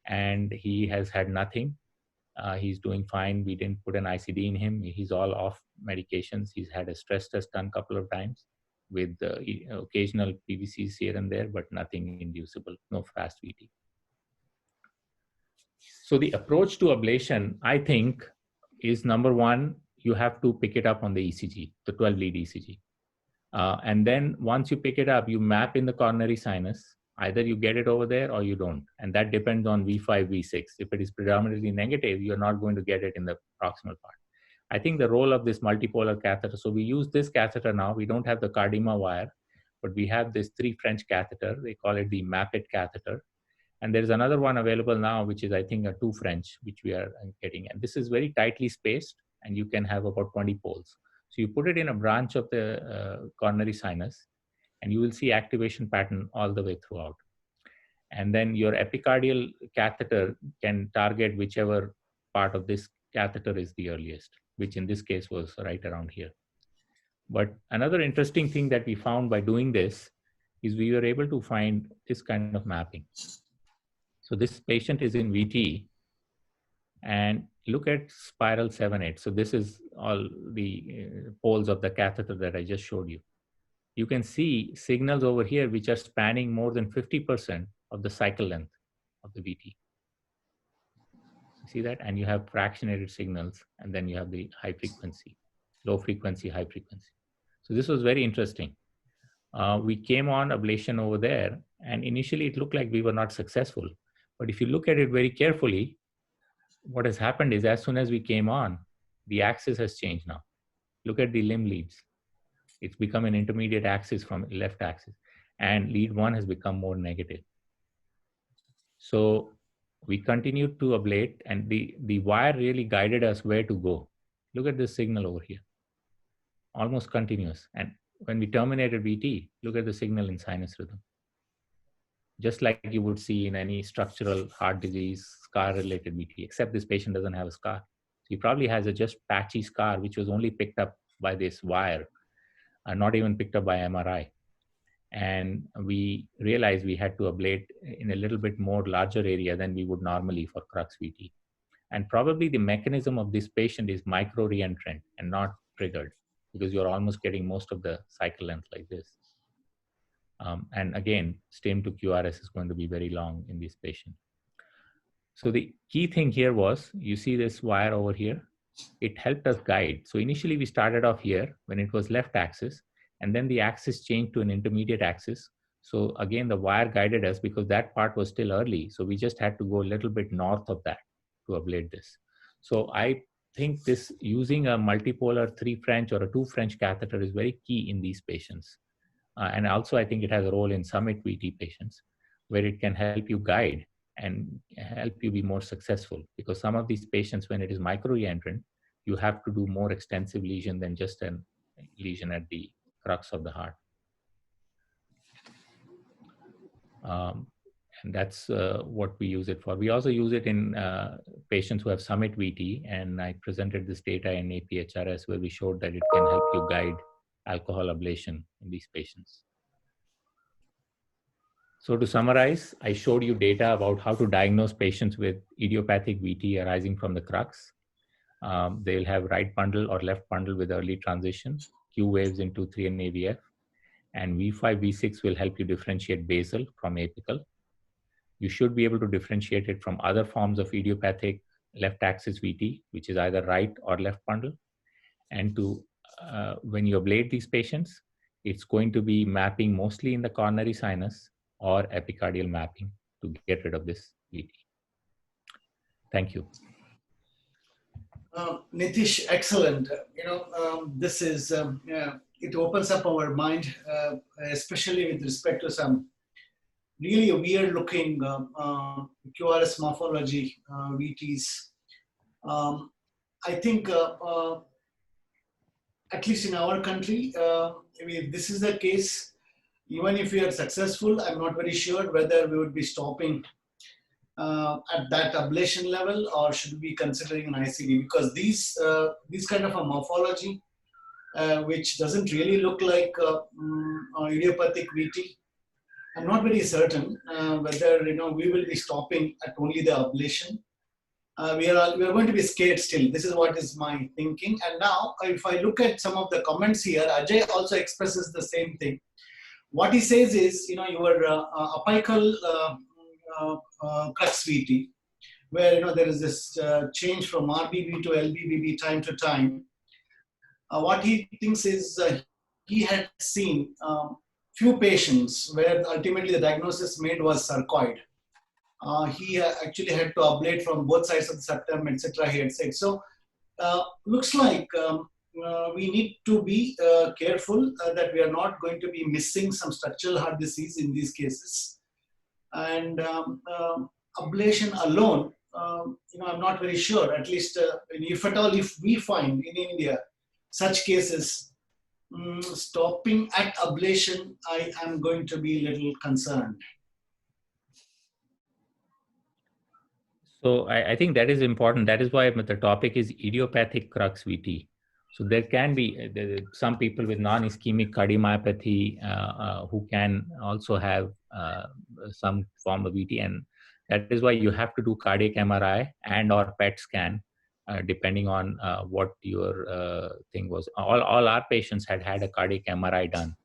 and he has had nothing. He's doing fine. We didn't put an ICD in him. He's all off medications. He's had a stress test done a couple of times with occasional PVCs here and there, but nothing inducible, no fast VT. So the approach to ablation, I think, is number one, you have to pick it up on the ECG, the 12-lead ECG. And then once you pick it up, you map in the coronary sinus. Either you get it over there or you don't. And that depends on V5, V6. If it is predominantly negative, you're not going to get it in the proximal part. I think the role of this multipolar catheter, so we use this catheter now. We don't have the Cardima wire, but we have this 3 French catheter. They call it the MAPIT catheter. And there's another one available now, which is, I think, a 2 French, which we are getting. And this is very tightly spaced, and you can have about 20 poles. So you put it in a branch of the coronary sinus, and you will see activation pattern all the way throughout. And then your epicardial catheter can target whichever part of this catheter is the earliest, which in this case was right around here. But another interesting thing that we found by doing this is we were able to find this kind of mapping. So this patient is in VT, and look at spiral 7-8. So this is all the poles of the catheter that I just showed you. You can see signals over here which are spanning more than 50% of the cycle length of the VT. See that? And you have fractionated signals, and then you have the high frequency, low frequency, high frequency. So this was very interesting. We came on ablation over there, and initially it looked like we were not successful. But if you look at it very carefully, what has happened is as soon as we came on, the axis has changed now. Look at the limb leads. It's become an intermediate axis from left axis, and lead 1 has become more negative. So we continued to ablate, and the wire really guided us where to go. Look at this signal over here, almost continuous. And when we terminated VT, look at the signal in sinus rhythm. Just like you would see in any structural heart disease, scar-related VT, except this patient doesn't have a scar. He probably has a just patchy scar, which was only picked up by this wire, not even picked up by MRI. And we realized we had to ablate in a little bit more larger area than we would normally for crux VT. And probably the mechanism of this patient is micro-reentrant and not triggered, because you're almost getting most of the cycle length like this. And again, STIM to QRS is going to be very long in this patient. So the key thing here was, you see this wire over here, it helped us guide. So initially we started off here when it was left axis, and then the axis changed to an intermediate axis. So again, the wire guided us because that part was still early. So we just had to go a little bit north of that to ablate this. So I think this using a multipolar 3 French or a 2 French catheter is very key in these patients. And also I think it has a role in SUMMIT VT patients where it can help you guide and help you be more successful, because some of these patients, when it is micro-reentrant, you have to do more extensive lesion than just a lesion at the crux of the heart. And that's what we use it for. We also use it in patients who have SUMMIT VT, and I presented this data in APHRS where we showed that it can help you guide alcohol ablation in these patients. So to summarize, I showed you data about how to diagnose patients with idiopathic VT arising from the crux. They'll have right bundle or left bundle with early transition, Q waves into 3 and AVF, and V5, V6 will help you differentiate basal from apical. You should be able to differentiate it from other forms of idiopathic left axis VT, which is either right or left bundle. And to when you ablate these patients, it's going to be mapping mostly in the coronary sinus or epicardial mapping to get rid of this VT. Thank you. Nitish, excellent. This is, it opens up our mind, especially with respect to some really weird looking QRS morphology VTs. I think at least in our country, if this is the case, even if we are successful, I'm not very sure whether we would be stopping at that ablation level or should we be considering an ICD, because these kind of a morphology, which doesn't really look like idiopathic VT, I'm not very certain whether we will be stopping at only the ablation. We are going to be scared still. This is what is my thinking. And now, if I look at some of the comments here, Ajay also expresses the same thing. What he says is, your apical crux VT, where there is this change from RBB to LBBB time to time. What he thinks is he had seen few patients where ultimately the diagnosis made was sarcoid. He actually had to ablate from both sides of the septum, etc. He had said. So looks like we need to be careful that we are not going to be missing some structural heart disease in these cases. And ablation alone, I'm not very sure. At least, if at all, if we find in India such cases, stopping at ablation, I am going to be a little concerned. So I think that is important. That is why the topic is idiopathic crux VT. So there can be some people with non-ischemic cardiomyopathy who can also have some form of VT, and that is why you have to do cardiac MRI and or PET scan, depending on what your thing was. All our patients had a cardiac MRI done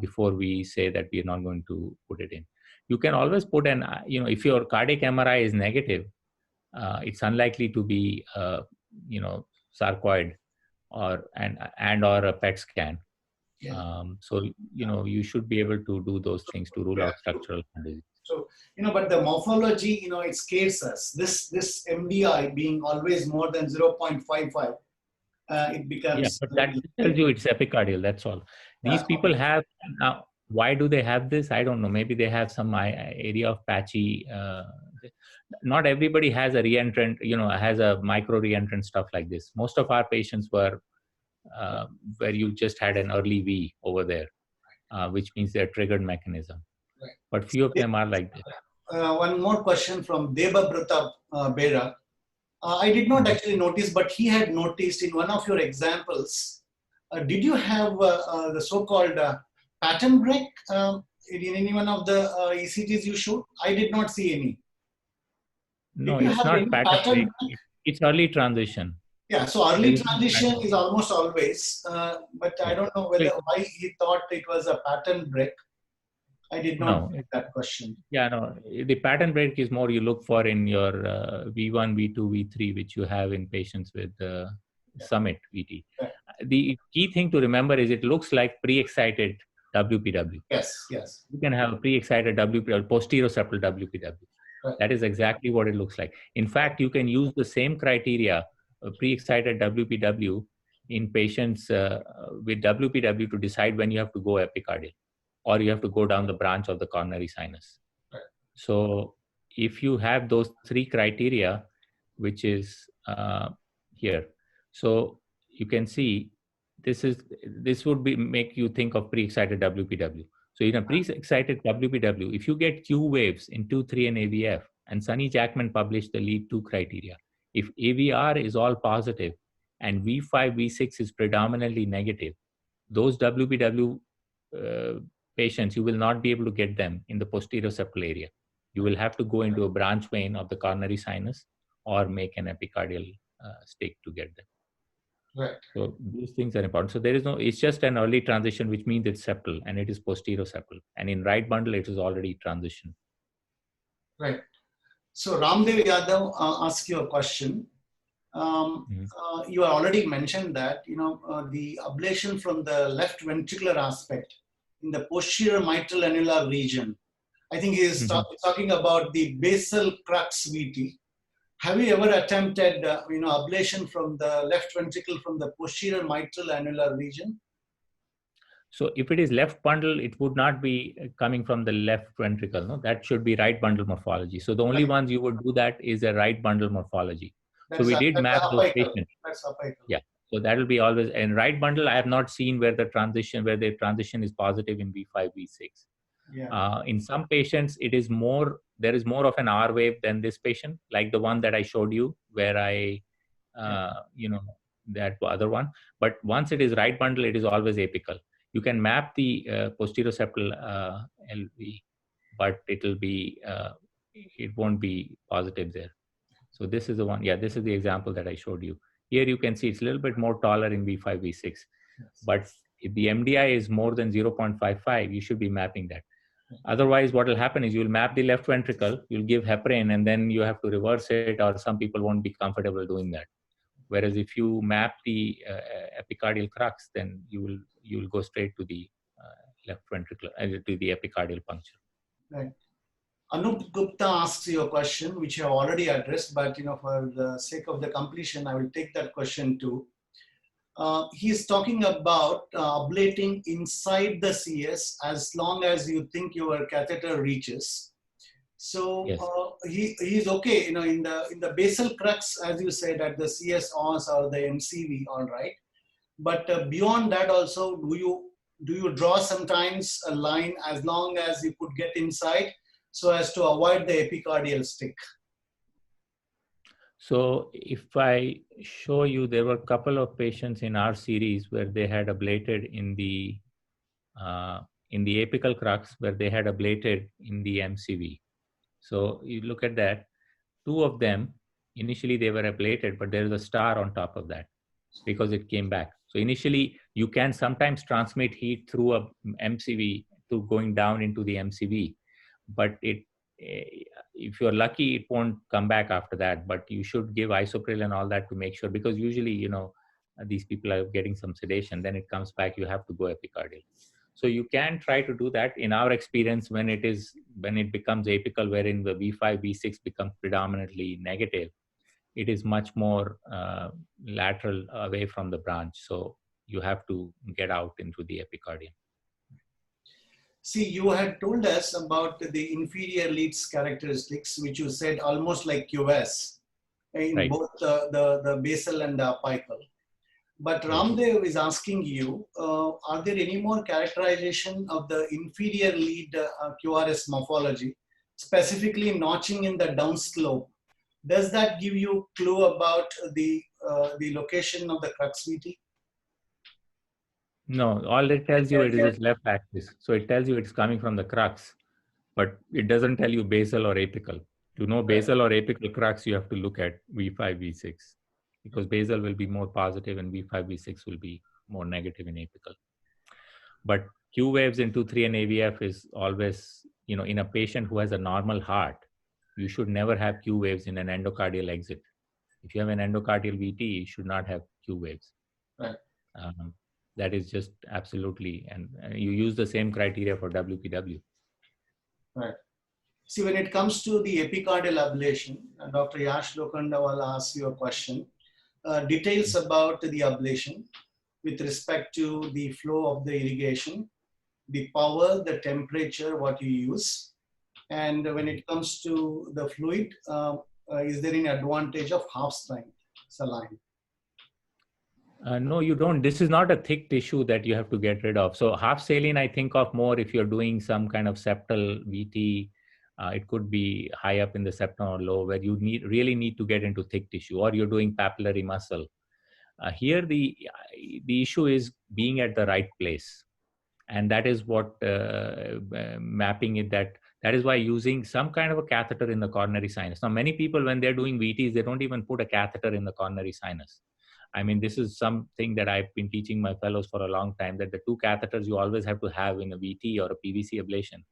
before we say that we are not going to put it in. You can always put an, if your cardiac MRI is negative, it's unlikely to be, sarcoid or a PET scan. Yeah. So you should be able to do those things to rule out structural disease. So but the morphology, it scares us. This MDI being always more than 0.55, it becomes. Yeah, but that tells you it's epicardial. That's all. These people have now. Why do they have this? I don't know. Maybe they have some area of patchy. Not everybody has a reentrant, has a micro reentrant stuff like this. Most of our patients were where you just had an early V over there, which means they're triggered mechanism. Right. But few of them are like this. One more question from Deba Bera. I did not actually notice, but he had noticed in one of your examples. Did you have the so-called pattern break in any one of the ECGs you showed? I did not see any. No, it's not pattern break. It's early transition. Yeah, so early transition is almost always, but I don't know why he thought it was a pattern break. I did not get that question. Yeah, no, the pattern break is more you look for in your V1, V2, V3, which you have in patients with summit VT. Yeah. The key thing to remember is it looks like pre-excited WPW. Yes, yes. You can have a pre-excited WPW, posterior-septal WPW. Right. That is exactly what it looks like. In fact, you can use the same criteria, pre-excited WPW, in patients with WPW to decide when you have to go epicardial, or you have to go down the branch of the coronary sinus. Right. So if you have those three criteria, which is here, so you can see this would make you think of pre-excited WPW. So in a pre-excited WPW, if you get Q waves in 2, 3, and AVF, and Sunny Jackman published the lead 2 criteria, if AVR is all positive and V5, V6 is predominantly negative, those WPW patients, you will not be able to get them in the posterior septal area. You will have to go into a branch vein of the coronary sinus or make an epicardial stake to get them. Right. So these things are important. So there is it's just an early transition, which means it's septal and it is posterior septal. And in right bundle, it is already transition. Right. So Ramdev Yadav asked you a question. You already mentioned that, the ablation from the left ventricular aspect in the posterior mitral annular region. I think he is talking about the basal crux VT. Have you ever attempted, ablation from the left ventricle from the posterior mitral annular region? So if it is left bundle, it would not be coming from the left ventricle. No, that should be right bundle morphology. So the only ones you would do that is a right bundle morphology. So we did map those patients. Yeah. So that will be always in right bundle. I have not seen where the transition is positive in V5, V6. Yeah. In some patients, there is more of an R wave than this patient, like the one that I showed you, where that other one. But once it is right bundle, it is always apical. You can map the posterior septal LV but it won't be positive there. So this is the one. Yeah, this is the example that I showed you. Here you can see it's a little bit more taller in V5, V6. Yes. But if the MDI is more than 0.55, you should be mapping that. Otherwise, what will happen is you'll map the left ventricle, you'll give heparin, and then you have to reverse it, or some people won't be comfortable doing that. Whereas if you map the epicardial crux, then you will go straight to the left ventricle, to the epicardial puncture. Right. Anup Gupta asks you a question, which you have already addressed, but for the sake of the completion, I will take that question too. He's talking about ablating inside the CS as long as you think your catheter reaches. So yes. He's okay, in the basal crux, as you said, at the CS ons or the MCV, all right. But beyond that also, do you draw sometimes a line as long as you could get inside so as to avoid the epicardial stick? So if I show you, there were a couple of patients in our series where they had ablated in the apical crux, where they had ablated in the MCV. So you look at that, two of them, initially they were ablated, but there is a star on top of that because it came back. So initially you can sometimes transmit heat through a MCV to going down into the MCV, but if you're lucky, it won't come back after that, but you should give isopril and all that to make sure, because usually, these people are getting some sedation, then it comes back, you have to go epicardial. So you can try to do that. In our experience, when it becomes apical, wherein the V5, V6 becomes predominantly negative, it is much more lateral away from the branch. So you have to get out into the epicardium. See, you had told us about the inferior leads characteristics, which you said almost like QS in right. both the basal and the apical. But Ramdev is asking you, are there any more characterization of the inferior lead QRS morphology, specifically notching in the downslope? Does that give you clue about the location of the crux VT? No, all it tells you it is its left axis. So it tells you it's coming from the crux, but it doesn't tell you basal or apical. To know basal or apical crux, you have to look at V5, V6, because basal will be more positive and V5, V6 will be more negative in apical. But Q waves in 2-3 and AVF is always, in a patient who has a normal heart, you should never have Q waves in an endocardial exit. If you have an endocardial VT, you should not have Q waves. Right. That is just absolutely, and you use the same criteria for WPW. Right. See, when it comes to the epicardial ablation, Dr. Yash Lokanda will ask you a question. Details about the ablation with respect to the flow of the irrigation, the power, the temperature, what you use. And when it comes to the fluid, is there any advantage of half strength saline? No, you don't. This is not a thick tissue that you have to get rid of. So half saline, I think of more if you're doing some kind of septal VT. It could be high up in the septum or low, where you really need to get into thick tissue, or you're doing papillary muscle. Here, the issue is being at the right place, and that is what mapping it. That is why using some kind of a catheter in the coronary sinus. Now, many people, when they're doing VTs, they don't even put a catheter in the coronary sinus. I mean, this is something that I've been teaching my fellows for a long time, that the two catheters you always have to have in a VT or a PVC ablation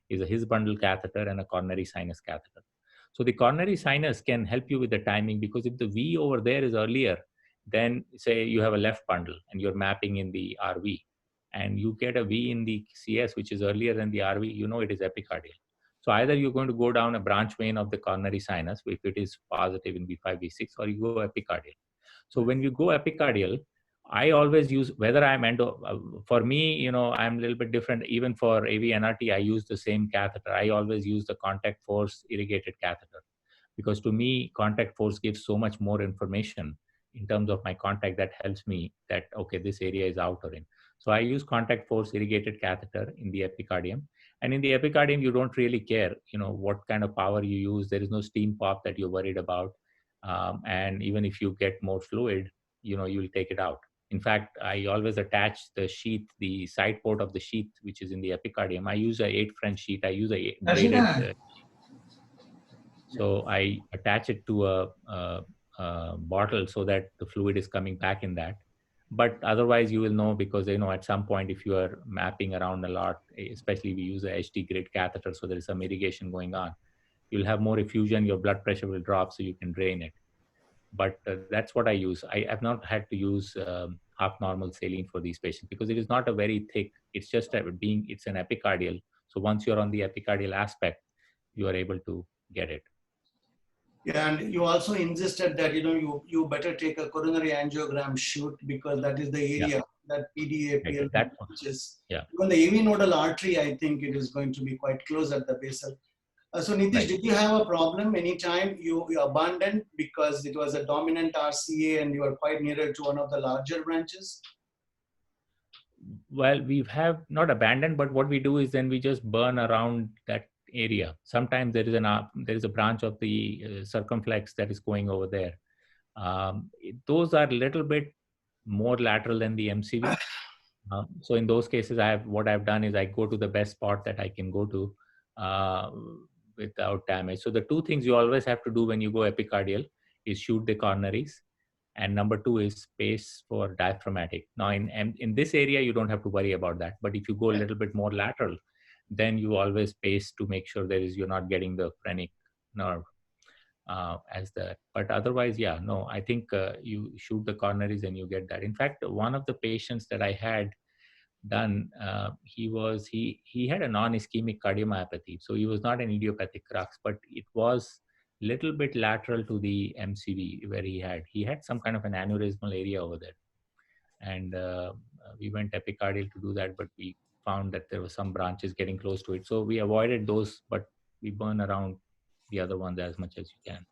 is a His bundle catheter and a coronary sinus catheter. So the coronary sinus can help you with the timing, because if the V over there is earlier, then say you have a left bundle and you're mapping in the RV, and you get a V in the CS, which is earlier than the RV, you know it is epicardial. So either you're going to go down a branch vein of the coronary sinus, if it is positive in V5, V6, or you go epicardial. So when you go epicardial, I always use, whether I'm for me, I'm a little bit different. Even for AV NRT, I use the same catheter. I always use the contact force irrigated catheter, because to me, contact force gives so much more information in terms of my contact that helps me that, okay, this area is out or in. So I use contact force irrigated catheter in the epicardium. And in the epicardium, you don't really care, what kind of power you use. There is no steam pop that you're worried about. And even if you get more fluid, you'll take it out. In fact, I always attach the sheath, the side port of the sheath, which is in the epicardium. I use a 8 French sheath. I use a braided. So I attach it to a bottle so that the fluid is coming back in that. But otherwise, you will know, because at some point, if you are mapping around a lot, especially we use a HD grade catheter, so there is some irrigation going on, you'll have more effusion. Your blood pressure will drop, so you can drain it. But that's what I use. I have not had to use half normal saline for these patients because it is not a very thick. It's just it's an epicardial. So once you're on the epicardial aspect, you are able to get it. Yeah, and you also insisted that you better take a coronary angiogram shoot, because that is the area that PDA, which is even the AV nodal artery. I think it is going to be quite close at the basal. So Nitish, did you have a problem anytime you abandoned because it was a dominant RCA and you are quite nearer to one of the larger branches? Well, we have not abandoned, but what we do is then we just burn around that area. Sometimes there is a branch of the circumflex that is going over there. Those are a little bit more lateral than the MCV. So in those cases, what I've done is I go to the best spot that I can go to without damage. So the two things you always have to do when you go epicardial is shoot the coronaries, and number two is space for diaphragmatic. Now in this area, you don't have to worry about that. But if you go a little bit more lateral, then you always space to make sure you're not getting the phrenic nerve as that. But otherwise, I think you shoot the coronaries and you get that. In fact, one of the patients that I had done, he had a non-ischemic cardiomyopathy. So he was not an idiopathic crux, but it was little bit lateral to the MCV where he had some kind of an aneurysmal area over there. And we went epicardial to do that, but we found that there were some branches getting close to it. So we avoided those, but we burn around the other ones as much as you can.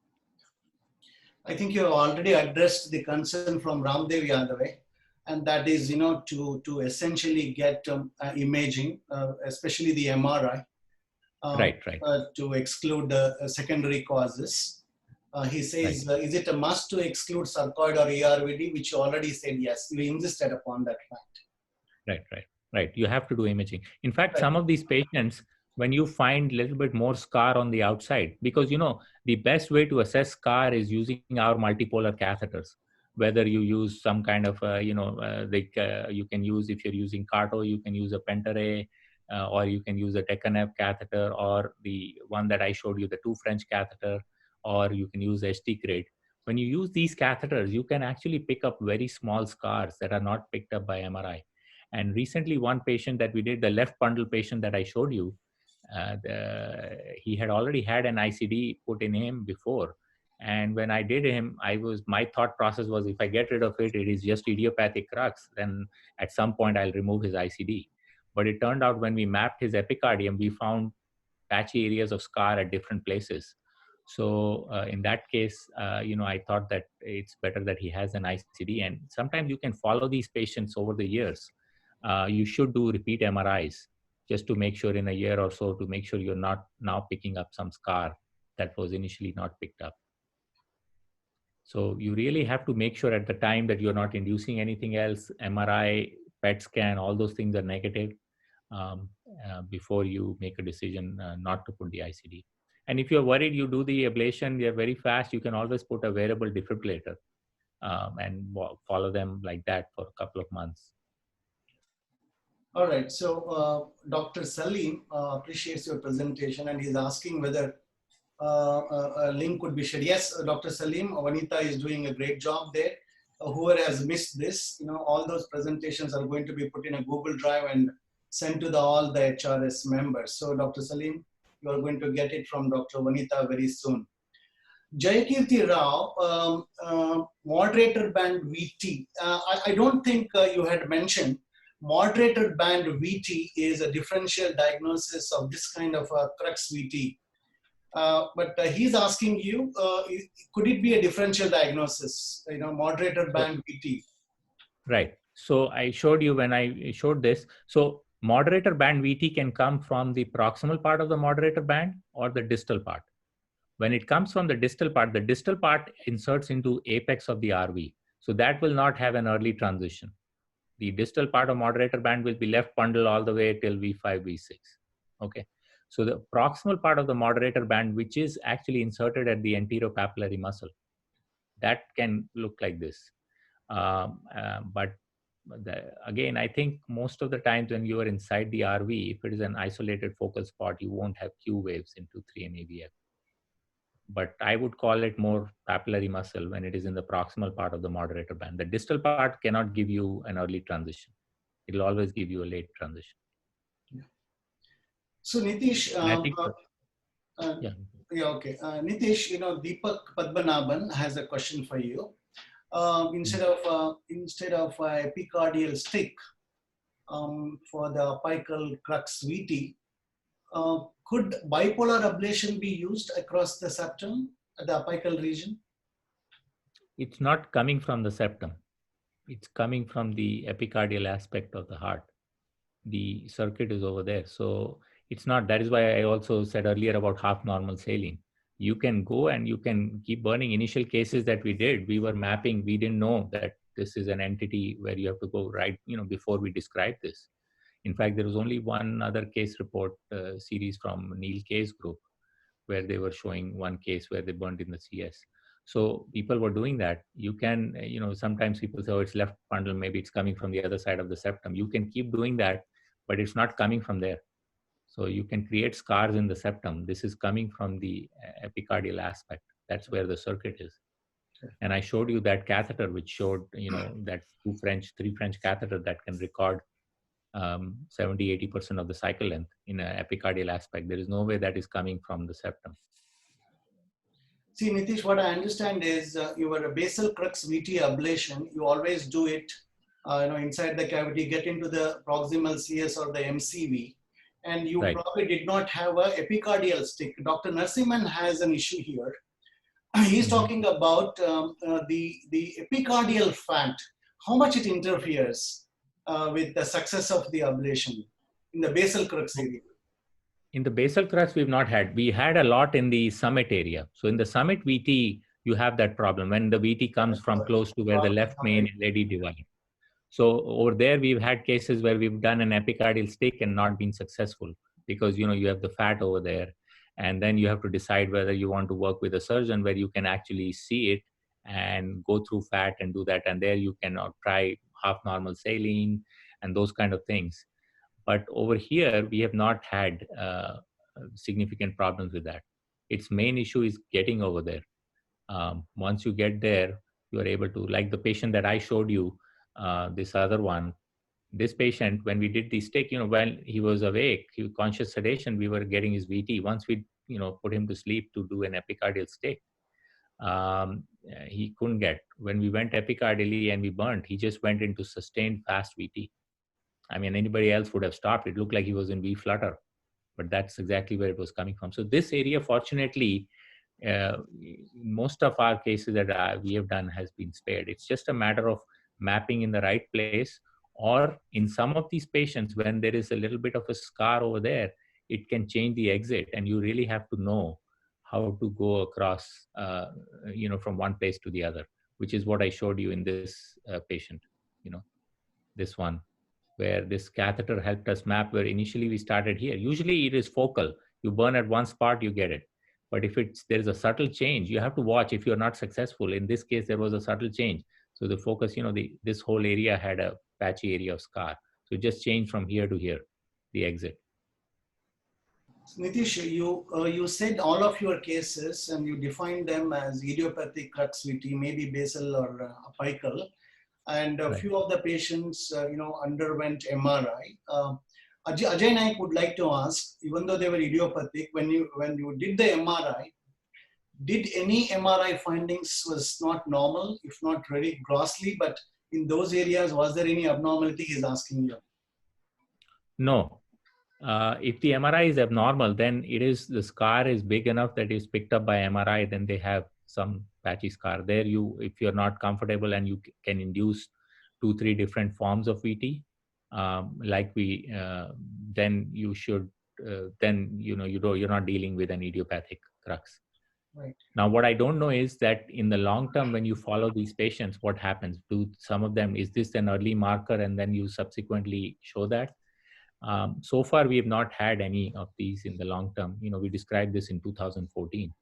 I think you have already addressed the concern from Ramdev Yadav, and that is, to essentially get imaging, especially the MRI, right. To exclude secondary causes. He says, is it a must to exclude sarcoid or ERVD, which you already said yes. You insisted upon that fact. Right. You have to do imaging. In fact, some of these patients, when you find a little bit more scar on the outside, because the best way to assess scar is using our multipolar catheters. Whether you use some kind of you can use, if you're using Carto, you can use a Pentaray, or you can use a Tecanev catheter, or the one that I showed you, the 2 French catheter, or you can use HT grade. When you use these catheters, you can actually pick up very small scars that are not picked up by MRI. And recently, one patient that we did, the left bundle patient that I showed you, he had already had an ICD put in him before. And when I did him, my thought process was, if I get rid of it, it is just idiopathic crux, then at some point I'll remove his ICD. But it turned out when we mapped his epicardium, we found patchy areas of scar at different places. So in that case, I thought that it's better that he has an ICD. And sometimes you can follow these patients over the years. You should do repeat MRIs just to make sure in a year or so, to make sure you're not now picking up some scar that was initially not picked up. So you really have to make sure at the time that you're not inducing anything else. MRI, PET scan, all those things are negative before you make a decision not to put the ICD. And if you're worried, you do the ablation, they're very fast. You can always put a wearable defibrillator and follow them like that for a couple of months. All right. So Dr. Salim appreciates your presentation, and he's asking whether a link could be shared. Yes, Dr. Salim, Vanita is doing a great job there. Whoever has missed this, all those presentations are going to be put in a Google Drive and sent to all the HRS members. So Dr. Salim, you are going to get it from Dr. Vanita very soon. Jayakirti Rao, moderator band VT. I don't think you had mentioned moderator band VT is a differential diagnosis of this kind of crux VT. But he's asking you, could it be a differential diagnosis, moderator band VT? Right. So I showed you when I showed this. So moderator band VT can come from the proximal part of the moderator band or the distal part. When it comes from the distal part inserts into apex of the RV. So that will not have an early transition. The distal part of moderator band will be left bundle all the way till V5, V6. Okay. So the proximal part of the moderator band, which is actually inserted at the anteropapillary muscle, that can look like this. But again, I think most of the times when you are inside the RV, if it is an isolated focal spot, you won't have Q waves into 3 and AVF. But I would call it more papillary muscle when it is in the proximal part of the moderator band. The distal part cannot give you an early transition. It will always give you a late transition. Yeah. So Nitish, yeah. Okay. Nitish, Deepak Padmanabhan has a question for you. Instead of epicardial stick for the apical crux VT, could bipolar ablation be used across the septum at the apical region? It's not coming from the septum. It's coming from the epicardial aspect of the heart. The circuit is over there. So it's not, that is why I also said earlier about half normal saline. You can go and you can keep burning. Initial cases that we did, we were mapping, we didn't know that this is an entity where you have to go right, before we describe this. In fact, there was only one other case report series from Neil Kay's group where they were showing one case where they burned in the CS. So people were doing that. You can, sometimes people say, oh, it's left bundle, maybe it's coming from the other side of the septum. You can keep doing that, but it's not coming from there. So you can create scars in the septum. This is coming from the epicardial aspect. That's where the circuit is. And I showed you that catheter, which showed, that three French catheter that can record 70-80% of the cycle length in an epicardial aspect. There is no way that is coming from the septum. See, Nitish, what I understand is your basal crux VT ablation, you always do it inside the cavity, get into the proximal CS or the MCV, and you Right. probably did not have a epicardial stick. Dr. Narasimhan has an issue here. He's talking about the epicardial fat, how much it interferes with the success of the ablation in the basal crux area. In the basal crux, we've not had. We had a lot in the summit area. So in the summit VT, you have that problem when the VT comes from close to where the left main and LAD divide. So over there, we've had cases where we've done an epicardial stick and not been successful because, you have the fat over there. And then you have to decide whether you want to work with a surgeon where you can actually see it and go through fat and do that. And there you can try half normal saline and those kind of things. But over here, we have not had significant problems with that. Its main issue is getting over there. Once you get there, you are able to, like the patient that I showed you, this other one, this patient, when we did the stick, while he was awake, he was conscious sedation, we were getting his VT. Once we, put him to sleep to do an epicardial stick, he couldn't get. When we went epicardially and we burnt, he just went into sustained fast VT. I mean, anybody else would have stopped. It looked like he was in V flutter, but that's exactly where it was coming from. So this area, fortunately, most of our cases that we have done has been spared. It's just a matter of mapping in the right place, or in some of these patients, when there is a little bit of a scar over there, it can change the exit, and you really have to know how to go across, from one place to the other, which is what I showed you in this patient, this one, where this catheter helped us map, where initially we started here. Usually it is focal. You burn at one spot, you get it. But if there's a subtle change, you have to watch if you're not successful. In this case, there was a subtle change. So the focus, this whole area had a patchy area of scar. So it just changed from here to here, the exit. Nitish, you said all of your cases and you defined them as idiopathic crux VT, maybe basal or apical. And a few of the patients, underwent MRI. Ajay Naik would like to ask, even though they were idiopathic, when you did the MRI, did any MRI findings was not normal, if not very grossly, but in those areas, was there any abnormality? He's asking you. No. If the MRI is abnormal, then the scar is big enough that is picked up by MRI, then they have some patchy scar. There, if you're not comfortable and you can induce 2-3 different forms of VT, then you should, you're not dealing with an idiopathic crux. Right. Now, what I don't know is that in the long term, when you follow these patients, what happens? Do some of them, is this an early marker and then you subsequently show that? So far, we have not had any of these in the long term. We described this in 2014,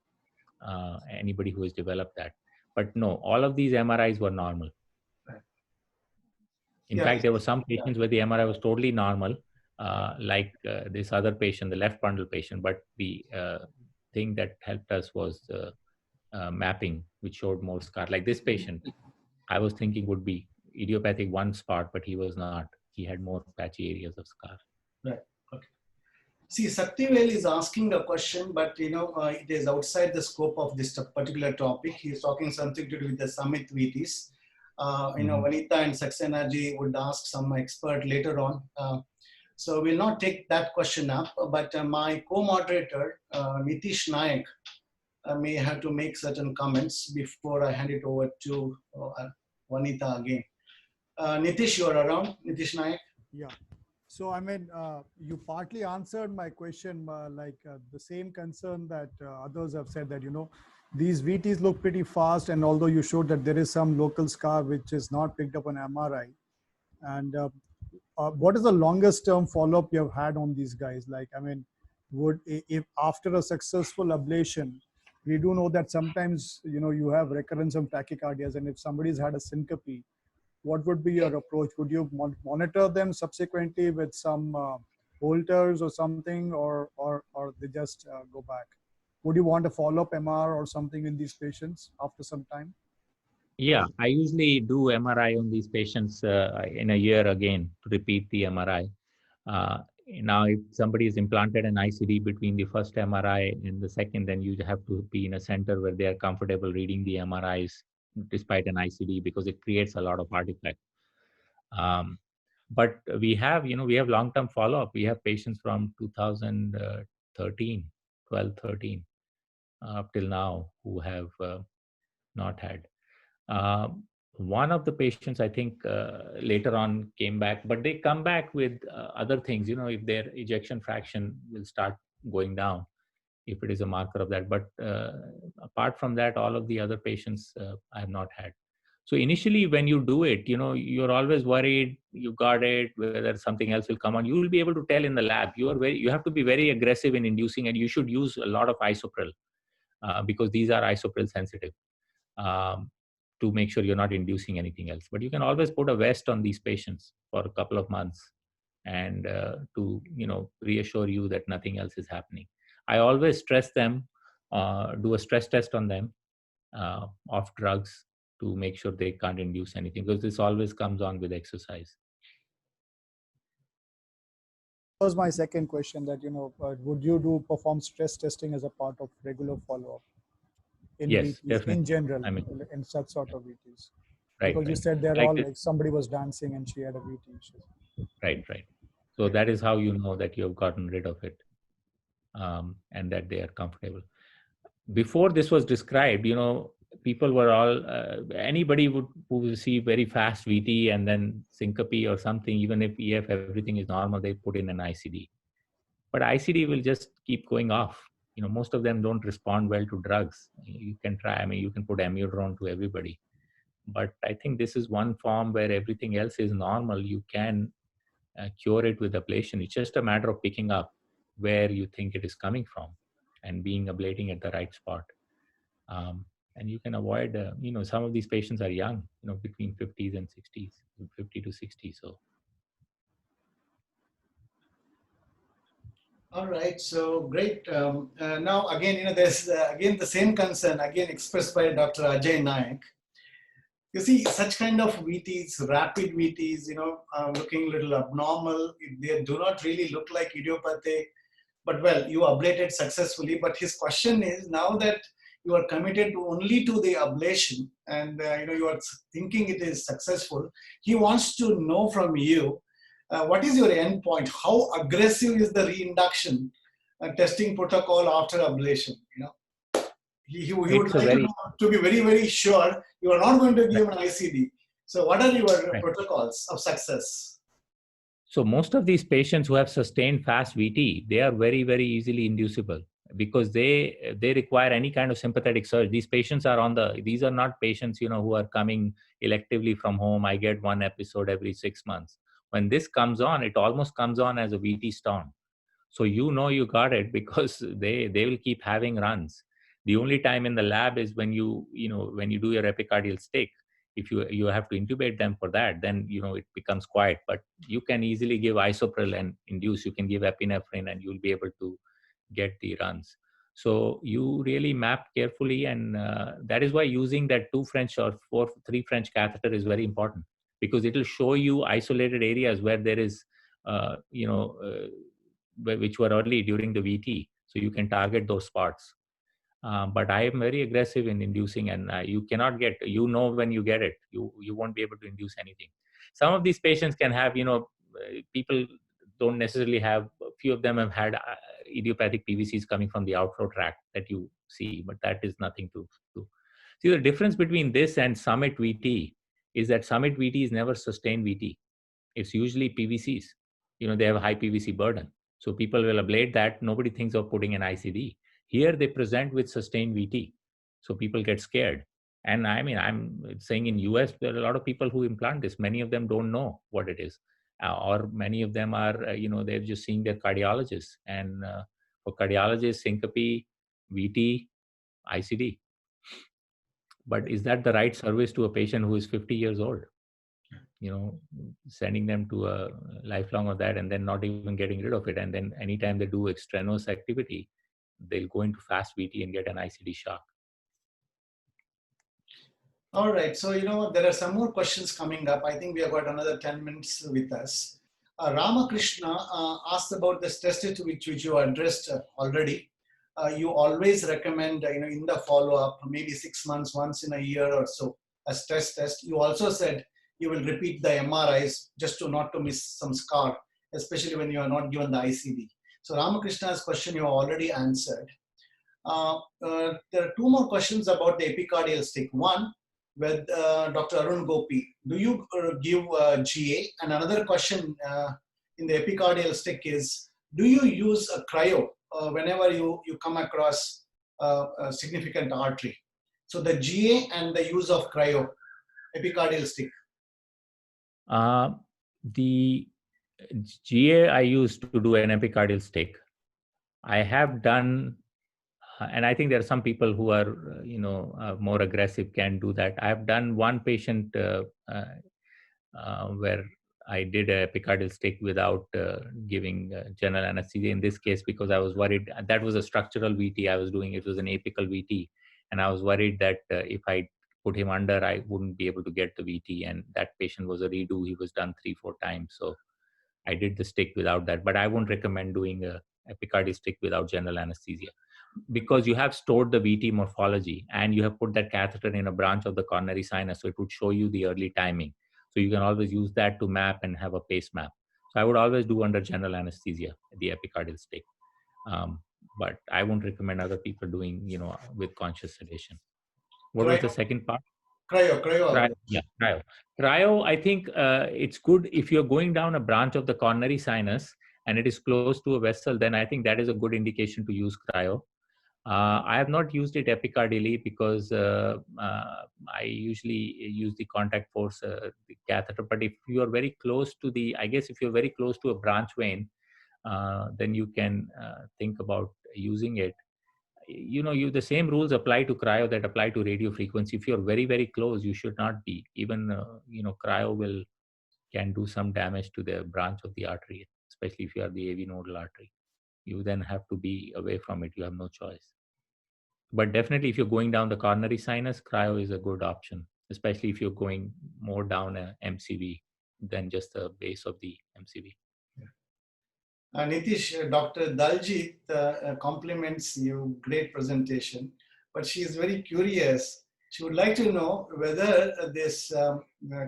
anybody who has developed that. But no, all of these MRIs were normal. Right. In Yeah. fact, there were some patients where the MRI was totally normal, like this other patient, the left bundle patient. But the thing that helped us was mapping, which showed more scar. Like this patient, I was thinking would be idiopathic one spot, but he was not. He had more patchy areas of scar. Right. Okay. See, Saktivel is asking a question, but it is outside the scope of this particular topic. He is talking something to do with the Summit VTs. Vanitha and Saxena would ask some expert later on. So we'll not take that question up, but my co-moderator, Nitish Nayak, may have to make certain comments before I hand it over to Vanitha again. Nitish, you are around? Nitish Nayak? Yeah. So, I mean, you partly answered my question, the same concern that others have said that, these VTs look pretty fast. And although you showed that there is some local scar, which is not picked up on MRI. And what is the longest term follow-up you have had on these guys? Like, I mean, if after a successful ablation, we do know that sometimes, you have recurrence of tachycardias. And if somebody's had a syncope, what would be your approach? Would you monitor them subsequently with some holters or something, or they just go back? Would you want a follow-up MR or something in these patients after some time? Yeah, I usually do MRI on these patients in a year again to repeat the MRI. Now, if somebody is implanted an ICD between the first MRI and the second, then you have to be in a center where they are comfortable reading the MRIs despite an ICD, because it creates a lot of artifact. But we have long-term follow-up. We have patients from 2013, 12, 13, up till now who have not had. One of the patients, I think, later on came back, but they come back with other things, if their ejection fraction will start going down, if it is a marker of that. But apart from that, all of the other patients I have not had. So initially, when you do it, you're always worried, you got it, whether something else will come on. You will be able to tell in the lab. You have to be very aggressive in inducing, and you should use a lot of isopril because these are isopril sensitive. To make sure you're not inducing anything else. But you can always put a vest on these patients for a couple of months and to reassure you that nothing else is happening. I always stress them, do a stress test on them of drugs to make sure they can't induce anything, because this always comes on with exercise. That was my second question, that would you perform stress testing as a part of regular follow-up? Yes, VTs, definitely. in general, I mean, in such sort of VTs. Right. Because you said they're like all this, like somebody was dancing and she had a VT issue. Right. So that is how you know that you have gotten rid of it and that they are comfortable. Before this was described, people were all, anybody who will see very fast VT and then syncope or something, even if EF, everything is normal, they put in an ICD. But ICD will just keep going off. Most of them don't respond well to drugs. You can try, you can put amiodarone to everybody. But I think this is one form where everything else is normal. You can cure it with ablation. It's just a matter of picking up where you think it is coming from and ablating at the right spot. And you can avoid, some of these patients are young, between 50s and 60s, 50 to 60. So. All right, so great. Now, again, there's again the same concern, again expressed by Dr. Ajay Nayak. You see, such kind of VTs, rapid VTs, looking a little abnormal. They do not really look like idiopathic, but well, you ablated successfully. But his question is, now that you are committed only to the ablation and you are thinking it is successful, he wants to know from you, what is your endpoint? How aggressive is the reinduction testing protocol after ablation? He would like to be very, very sure you are not going to give an ICD. So what are your protocols of success? So most of these patients who have sustained fast VT, they are very, very easily inducible. because they require any kind of sympathetic surge. These patients are these are not patients, who are coming electively from home. I get one episode every 6 months. When this comes on, it almost comes on as a VT storm. So you got it because they will keep having runs. The only time in the lab is when when you do your epicardial stick. If you have to intubate them for that, then it becomes quiet. But you can easily give isopril and induce. You can give epinephrine and you'll be able to get the runs. So you really map carefully, and that is why using that 2 French or 3 French catheter is very important, because it will show you isolated areas where there is which were early during the VT, so you can target those spots. But I am very aggressive in inducing, and you cannot get, when you get it, you won't be able to induce anything. Some of these patients can have, people don't necessarily have, a few of them have had idiopathic PVCs coming from the outflow tract that you see, but that is nothing to do. See, the difference between this and Summit VT is that Summit VT is never sustained VT. It's usually PVCs. They have a high PVC burden. So people will ablate that. Nobody thinks of putting an ICD. Here they present with sustained VT. So people get scared. And I mean, I'm saying in US, there are a lot of people who implant this. Many of them don't know what it is. Or many of them are, they're just seeing their cardiologist. And for cardiologists, syncope, VT, ICD. But is that the right service to a patient who is 50 years old? Sending them to a lifelong of that and then not even getting rid of it. And then anytime they do extraneous activity, they'll go into fast VT and get an ICD shock. All right. So, there are some more questions coming up. I think we have got another 10 minutes with us. Ramakrishna asked about this test which you addressed already. You always recommend, in the follow-up, maybe 6 months, once in a year or so, as test. You also said you will repeat the MRIs just not to miss some scar, especially when you are not given the ICD. So Ramakrishna's question you already answered. There are 2 more questions about the epicardial stick. One, with Dr. Arun Gopi, do you give GA? And another question in the epicardial stick is, do you use a cryo whenever you come across a significant artery? So the GA and the use of cryo, epicardial stick. The GA I used to do an epicardial stick. I have done, and I think there are some people who are, more aggressive can do that. I have done one patient where I did a epicardial stick without giving general anesthesia. In this case, because I was worried, that was a structural VT I was doing. It was an apical VT, and I was worried that if I put him under, I wouldn't be able to get the VT. And that patient was a redo. He was done 3-4 times. So I did the stick without that. But I won't recommend doing a epicardial stick without general anesthesia, because you have stored the VT morphology and you have put that catheter in a branch of the coronary sinus. So it would show you the early timing. So you can always use that to map and have a pace map. So I would always do under general anesthesia, the epicardial stick. But I won't recommend other people doing, with conscious sedation. What was the second part? Cryo. Yeah, cryo. Cryo, I think it's good if you're going down a branch of the coronary sinus and it is close to a vessel, then I think that is a good indication to use cryo. I have not used it epicardially because I usually use the contact force the catheter. But if you are very close to if you're very close to a branch vein, then you can think about using it. The same rules apply to cryo that apply to radio frequency. If you're very, very close, you should not be. Even, cryo can do some damage to the branch of the artery, especially if you are the AV nodal artery. You then have to be away from it. You have no choice. But definitely, if you're going down the coronary sinus, cryo is a good option, especially if you're going more down a MCV than just the base of the MCV. Nitish, Dr. Daljit compliments you, great presentation, but she is very curious. She would like to know whether this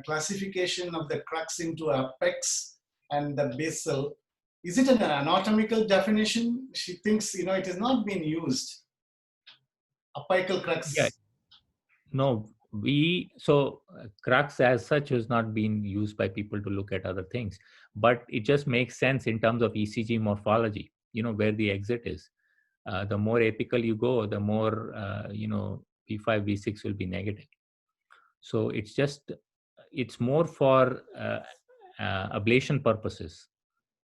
classification of the crux into apex and the basal, is it an anatomical definition? She thinks, it is not being used. Apical crux. Yeah. No, crux as such has not been used by people to look at other things, but it just makes sense in terms of ECG morphology, where the exit is. the more apical you go, the more, P5, V6 will be negative. So it's more for ablation purposes.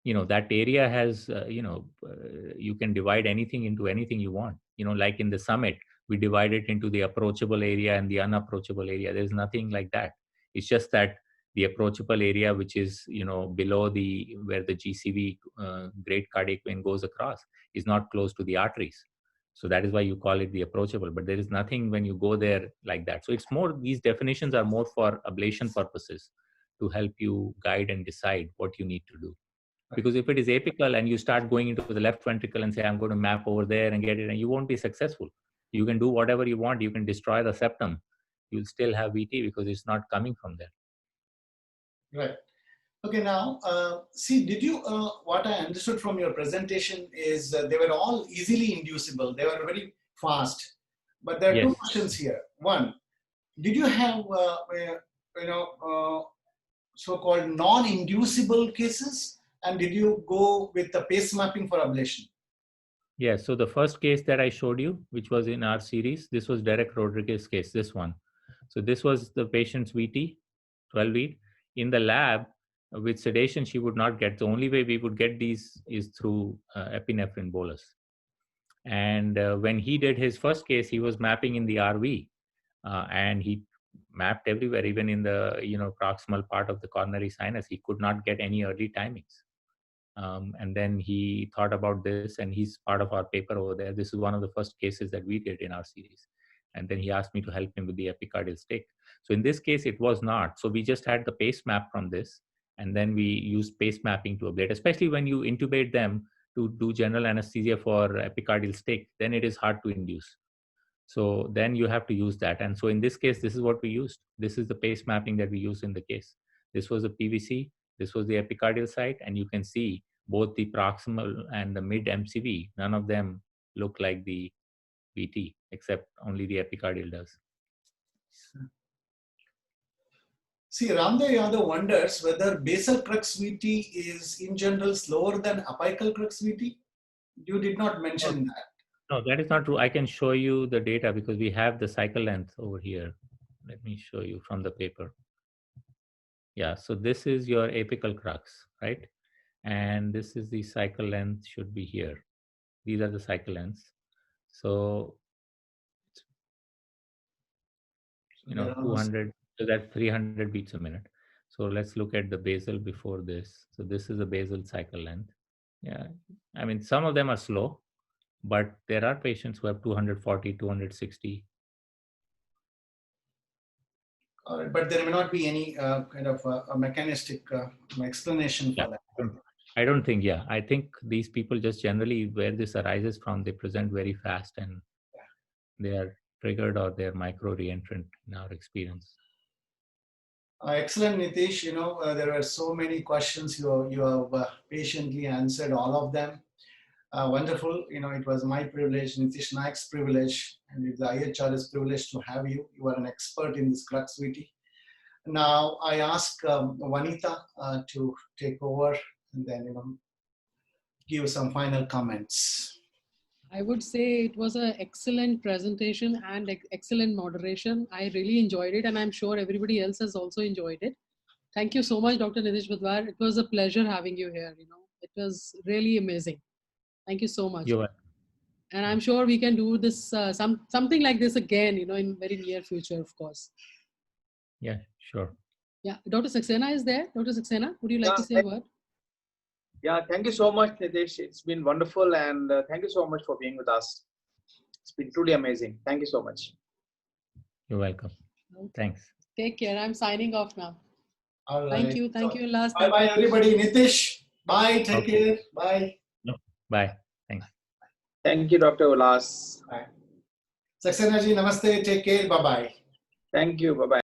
That area has, you can divide anything into anything you want. Like in the summit, we divide it into the approachable area and the unapproachable area. There's nothing like that. It's just that the approachable area, which is, below where the GCV, great cardiac vein, goes across, is not close to the arteries. So that is why you call it the approachable, but there is nothing when you go there like that. So it's more, these definitions are more for ablation purposes to help you guide and decide what you need to do. Because if it is apical and you start going into the left ventricle and say, I'm going to map over there and get it, and you won't be successful. You can do whatever you want. You can destroy the septum. You'll still have VT because it's not coming from there. Right. Okay, now, see, what I understood from your presentation is they were all easily inducible. They were very fast. But there are two questions here. One, did you have, so-called non-inducible cases? And did you go with the pace mapping for ablation? Yes. So the first case that I showed you, which was in our series, this was Derek Rodriguez case, this one. So this was the patient's VT, 12 lead. In the lab, with sedation, she would not get. The only way we would get these is through epinephrine bolus. And when he did his first case, he was mapping in the RV, and he mapped everywhere, even in the proximal part of the coronary sinus. He could not get any early timings. And then he thought about this, and he's part of our paper over there. This is one of the first cases that we did in our series. And then he asked me to help him with the epicardial stick. So in this case, it was not. So we just had the pace map from this, and then we used pace mapping to ablate, especially when you intubate them to do general anesthesia for epicardial stick, then it is hard to induce. So then you have to use that. And so in this case, this is what we used. This is the pace mapping that we used in the case. This was the PVC, this was the epicardial site, and you can see both the proximal and the mid MCV, none of them look like the VT, except only the epicardial does. See, Ramdev Yadav wonders whether basal crux VT is in general slower than apical crux VT. You did not mention that. No, that is not true. I can show you the data because we have the cycle length over here. Let me show you from the paper. Yeah, so this is your apical crux, right? And this is the cycle length should be here. These are the cycle lengths. So, 200, so that's 300 beats a minute. So let's look at the basal before this. So this is the basal cycle length. Yeah, I mean, some of them are slow, but there are patients who have 240, 260. All right, but there may not be any kind of a mechanistic explanation for that. I don't think, I think these people just generally, where this arises from, they present very fast and they are triggered or they're micro reentrant in our experience. Excellent, Nitish. There were so many questions. You have patiently answered all of them. Wonderful. It was my privilege, Nitish Naik's privilege, and it's the IHR's privilege to have you. You are an expert in this crux VT. Now I ask Vanita to take over and then give some final comments. I would say it was an excellent presentation and excellent moderation. I really enjoyed it, and I'm sure everybody else has also enjoyed it. Thank you so much, Dr. Nitish Budhwar. It was a pleasure having you here. It was really amazing. Thank you so much. You're welcome. And I'm sure we can do this something like this again, in very near future, of course. Yeah, sure. Yeah, Dr. Saxena is there. Dr. Saxena, would you like to say a word? Yeah, thank you so much, Nitish. It's been wonderful, and thank you so much for being with us. It's been truly amazing. Thank you so much. You're welcome. Okay. Thanks. Take care. I'm signing off now. All right. Thank you. Thank you. Last. Bye, everybody. Nitish, bye. Take care. Bye. No, bye. Thanks. Thank you, Dr. Ulas. Bye. Saxena ji, namaste. Take care. Bye-bye. Thank you. Bye-bye.